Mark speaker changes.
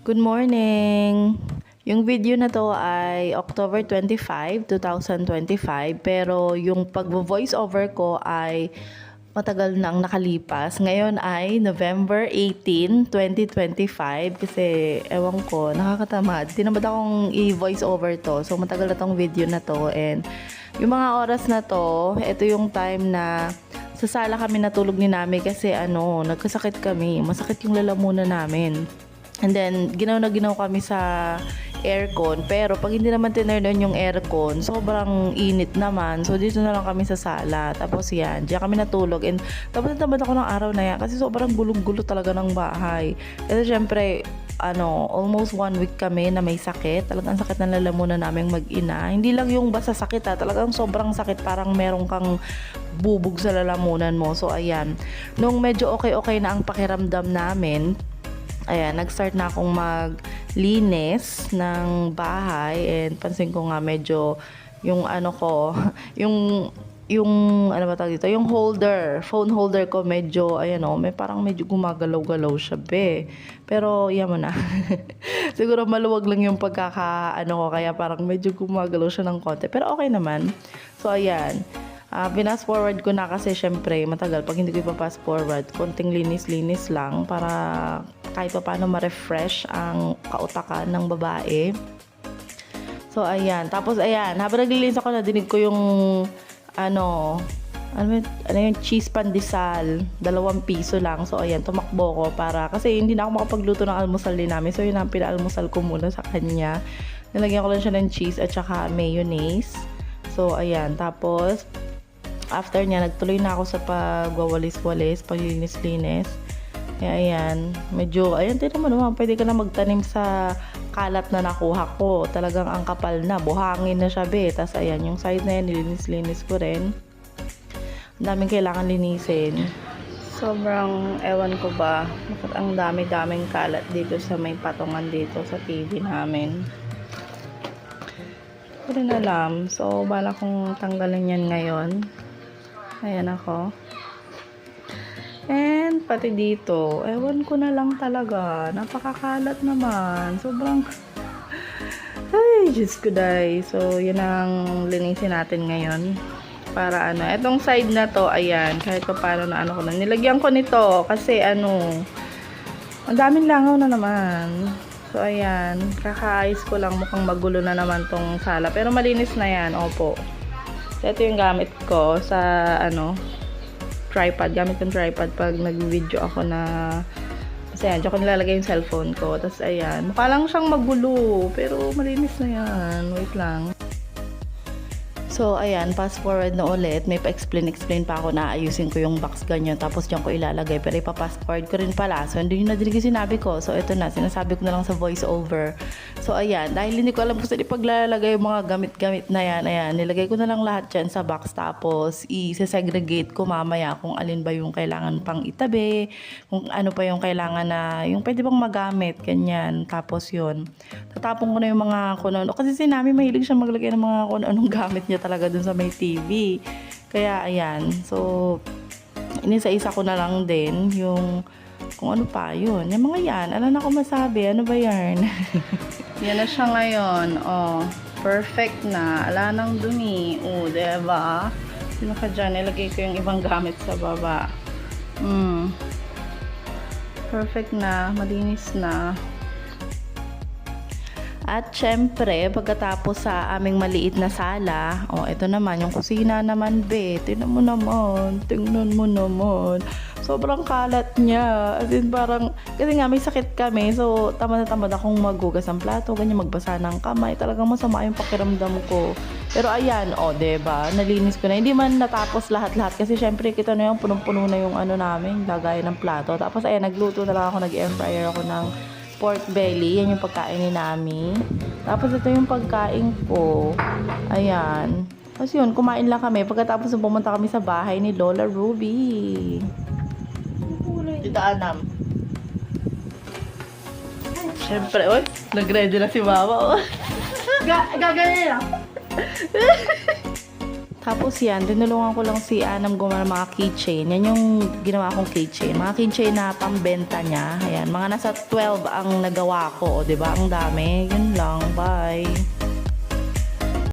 Speaker 1: Good morning! Yung video na to ay October 25, 2025 pero yung pag-voice over ko ay matagal nang nakalipas. Ngayon ay November 18, 2025 kasi ewan ko, nakakatamad. Tinamad akong i-voice over to. So matagal na tong video na to and yung mga oras na to, ito yung time na sa sala kami natulog ni Nami kasi nagkasakit kami. Masakit yung lalamunan namin. And then, ginaw na ginaw kami sa aircon. Pero, pag hindi naman tinurn on yung aircon, sobrang init naman. So, dito na lang kami sa sala. Tapos, yan. Diyan kami natulog. And, tapos natamad ako ng araw na yan. Kasi sobrang gulong-gulo talaga ng bahay. Kasi, syempre, almost 1 week kami na may sakit. Talagang sakit ng lalamunan naming mag-ina. Hindi lang yung basta sakit talagang sobrang sakit. Parang meron kang bubog sa lalamunan mo. So, ayan. Nung medyo okay-okay na ang pakiramdam namin, ayan, nag-start na akong maglinis ng bahay and pansin ko nga medyo yung yung ano ba tawag dito, yung phone holder ko medyo, may parang medyo gumagalaw-galaw siya Pero, yan mo na. Siguro maluwag lang yung ko, kaya parang medyo gumagalaw siya ng konti. Pero okay naman. So, ayan. Pinas forward ko na kasi syempre matagal pag hindi ko ipapass forward, konting linis-linis lang para kahit pa paano ma-refresh ang kautakan ng babae. So ayan, tapos ayan, habang naglilinis ako nadinig ko yung yung cheese pandesal, 2 piso lang. So ayan, tumakbo ko para kasi hindi na ako makapagluto ng almusal din namin. So yun ang pinaalmusal ko muna sa kanya. Nilagyan ko lang siya ng cheese at saka mayonnaise. So ayan, tapos after niya, nagtuloy na ako sa pagwawalis-walis, paglinis-linis. Kaya ayan, medyo, tignan mo naman, pwede ka na magtanim sa kalat na nakuha ko. Talagang ang kapal na, buhangin na siya Tapos ayan, yung side na yan, nilinis-linis ko rin. Ang daming kailangan linisin. Sobrang, ewan ko ba, bakit ang dami-daming kalat dito sa may patungan dito sa TV namin. Hindi ko rin alam. So, bala kong tanggalin yan ngayon. Ayan ako. And pati dito, ewan ko na lang talaga. Napakakalat naman. Sobrang ay, Diyos ko day. So, yun ang linisin natin ngayon. Para etong side na to, ayan, kahit pa paano na ko na. Nilagyan ko nito kasi ang daming langaw na naman. So, ayan, kakaayos ko lang, mukhang magulo na naman tong sala. Pero malinis na yan, opo. So, ito yung gamit ko sa tripod. Gamit kong tripod pag nag-video ako na kasi ayan, dyan ko nilalagay yung cellphone ko. Tapos ayan, mukha lang siyang magulo pero malinis na yan. Wait lang. So, ayan, fast forward na ulit. May pa-explain pa ako na ayusin ko yung box ganyan. Tapos dyan ko ilalagay. Pero ipa-fast forward ko rin pala. So, hindi yung nadinig yung sinabi ko. So, ito na. Sinasabi ko na lang sa voice over. So, ayan. Dahil hindi ko alam kung saan ipaglalagay yung mga gamit-gamit na yan. Ayan, nilagay ko na lang lahat dyan sa box. Tapos, i-segregate ko mamaya kung alin ba yung kailangan pang itabi. Kung ano pa yung kailangan na, yung pwede bang magamit. Ganyan. Tapos, yun. Tatapon ko na yung mga kuno. Kasi si Nami mahilig siya maglagay ng mga kuno-anong gamit niya talaga dun sa may TV. Kaya, ayan. So, inisa-isa ko na lang din yung kung ano pa yun. Yung mga yan. Ano na ako masabi? Ano ba yan? Yan na siya ngayon. Oh, perfect na. Ala nang dumi. Oh, diba? Sino ka dyan? Ilagay ko yung ibang gamit sa baba. Perfect na. Malinis na. At syempre, pagkatapos sa aming maliit na sala, ito naman, yung kusina naman, tingnan mo naman. Sobrang kalat niya. As in, parang, kasi nga may sakit kami, so tamad na tamad akong maghugas ng plato, ganyan, magbasa ng kamay. Talagang masama yung pakiramdam ko. Pero ayan, diba, nalinis ko na. Hindi man natapos lahat-lahat, kasi syempre, kita na yung punong-puno na yung namin, lagayan ng plato. Tapos ayan, nagluto na lang ako, nag-air fryer ako ng pork belly. Yan yung pagkain ni Nami. Tapos ito yung pagkain ko. Ayan. Tapos yun, kumain lang kami. Pagkatapos pumunta kami sa bahay ni Lola Ruby. Tita Anam. Siyempre, nag-ready na si Mama. Gaganin lang. Tapos yan, tinulungan ko lang si Anam gumawa ng mga keychain. Yan yung ginawa kong keychain. Mga keychain na pambenta niya. Ayan, mga nasa 12 ang nagawa ko. O, diba? Ang dami. Yun lang. Bye.